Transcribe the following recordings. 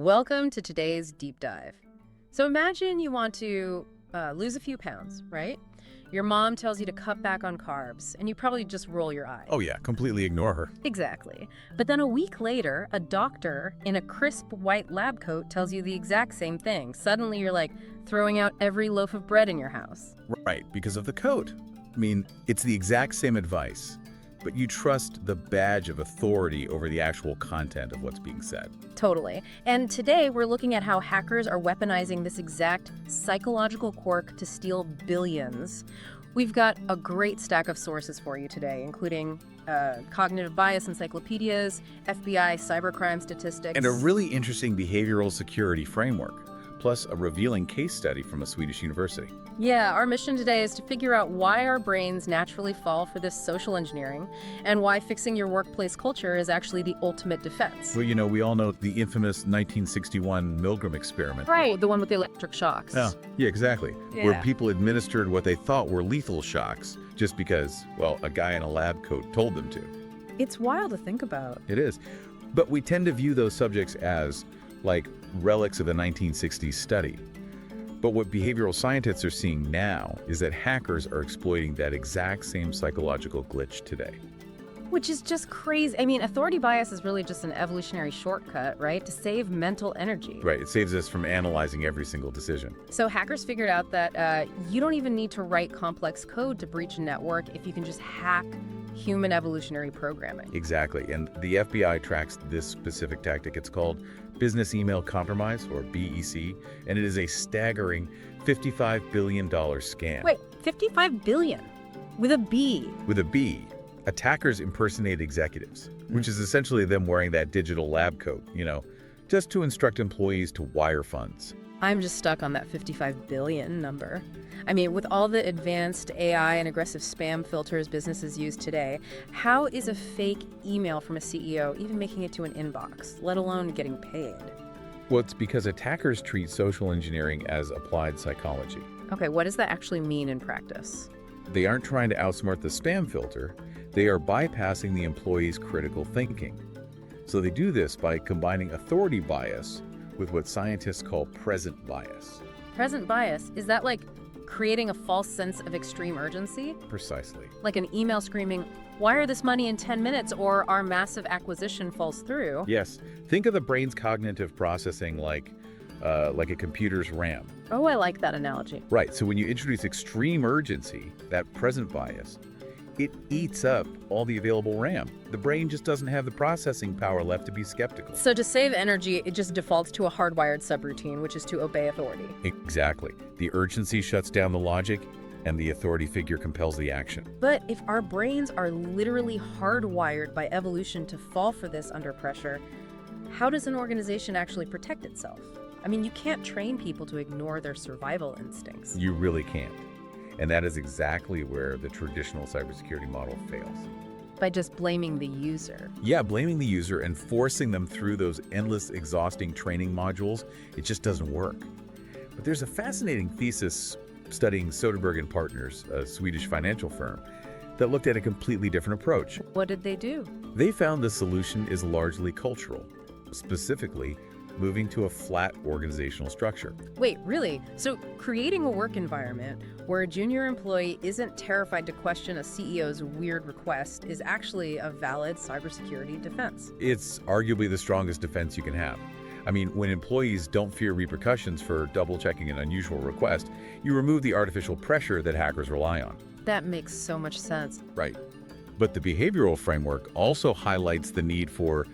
Welcome to today's deep dive. So imagine you want to lose a few pounds, right? Your mom tells you to cut back on carbs, and you probably just roll your eye. Oh yeah, completely ignore her. Exactly. But then a week later, a doctor in a crisp white lab coat tells you the exact same thing. Suddenly you're like throwing out every loaf of bread in your house. Right, because of the coat. I mean, it's the exact same advice, but you trust the badge of authority over the actual content of what's being said. Totally. And today we're looking at how hackers are weaponizing this exact psychological quirk to steal billions. We've got a great stack of sources for you today, including cognitive bias encyclopedias, FBI cybercrime statistics, And a really interesting behavioral security framework, plus a revealing case study from a Swedish university. Yeah, our mission today is to figure out why our brains naturally fall for this social engineering and why fixing your workplace culture is actually the ultimate defense. Well, we all know the infamous 1961 Milgram experiment. Right, the one with the electric shocks. Yeah, exactly. Yeah. Where people administered what they thought were lethal shocks just because, well, a guy in a lab coat told them to. It's wild to think about. It is. But we tend to view those subjects as, like, relics of a 1960s study. But what behavioral scientists are seeing now is that hackers are exploiting that exact same psychological glitch today. Which is just crazy. I mean, authority bias is really just an evolutionary shortcut, right? To save mental energy. Right, it saves us from analyzing every single decision. So hackers figured out that you don't even need to write complex code to breach a network if you can just hack human evolutionary programming. Exactly, and the FBI tracks this specific tactic. It's called Business Email Compromise, or BEC, and it is a staggering $55 billion scam. Wait, 55 billion? With a B? With a B. Attackers impersonate executives, which is essentially them wearing that digital lab coat, just to instruct employees to wire funds. I'm just stuck on that 55 billion number. I mean, with all the advanced AI and aggressive spam filters businesses use today, how is a fake email from a CEO even making it to an inbox, let alone getting paid? Well, it's because attackers treat social engineering as applied psychology. Okay, what does that actually mean in practice? They aren't trying to outsmart the spam filter, they are bypassing the employee's critical thinking. So they do this by combining authority bias with what scientists call present bias. Present bias, is that like creating a false sense of extreme urgency? Precisely. Like an email screaming, wire this money in 10 minutes or our massive acquisition falls through? Yes. Think of the brain's cognitive processing like a computer's RAM. Oh, I like that analogy. Right, so when you introduce extreme urgency, that present bias, it eats up all the available RAM. The brain just doesn't have the processing power left to be skeptical. So to save energy, it just defaults to a hardwired subroutine, which is to obey authority. Exactly. The urgency shuts down the logic, and the authority figure compels the action. But if our brains are literally hardwired by evolution to fall for this under pressure, how does an organization actually protect itself? I mean, you can't train people to ignore their survival instincts. You really can't. And that is exactly where the traditional cybersecurity model fails. By just blaming the user. Yeah, blaming the user and forcing them through those endless, exhausting training modules, it just doesn't work. But there's a fascinating thesis studying Soderberg and Partners, a Swedish financial firm, that looked at a completely different approach. What did they do? They found the solution is largely cultural, specifically moving to a flat organizational structure. Wait, really? So creating a work environment where a junior employee isn't terrified to question a CEO's weird request is actually a valid cybersecurity defense. It's arguably the strongest defense you can have. I mean, when employees don't fear repercussions for double-checking an unusual request, you remove the artificial pressure that hackers rely on. That makes so much sense. Right. But the behavioral framework also highlights the need for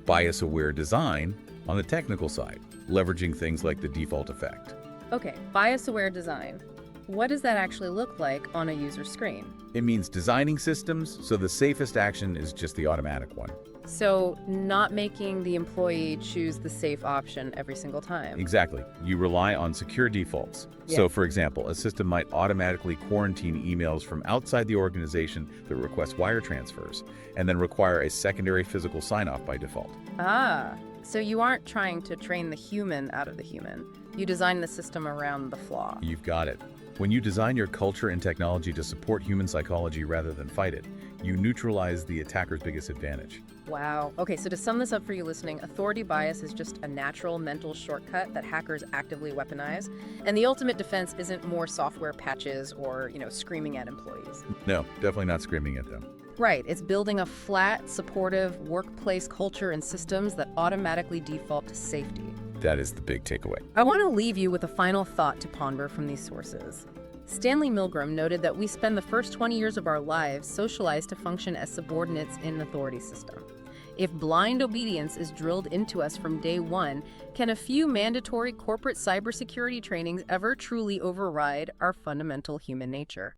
bias-aware design on the technical side, leveraging things like the default effect. Okay, bias-aware design. What does that actually look like on a user screen? It means designing systems so the safest action is just the automatic one. So not making the employee choose the safe option every single time. Exactly. You rely on secure defaults. Yeah. So, for example, a system might automatically quarantine emails from outside the organization that request wire transfers, and then require a secondary physical sign-off by default. Ah, so you aren't trying to train the human out of the human. You design the system around the flaw. You've got it. When you design your culture and technology to support human psychology rather than fight it, you neutralize the attacker's biggest advantage. Wow. Okay, so to sum this up for you listening, authority bias is just a natural mental shortcut that hackers actively weaponize, and the ultimate defense isn't more software patches or, screaming at employees. No, definitely not screaming at them. Right, it's building a flat, supportive workplace culture and systems that automatically default to safety. That is the big takeaway. I want to leave you with a final thought to ponder from these sources. Stanley Milgram noted that we spend the first 20 years of our lives socialized to function as subordinates in an authority system. If blind obedience is drilled into us from day one, can a few mandatory corporate cybersecurity trainings ever truly override our fundamental human nature?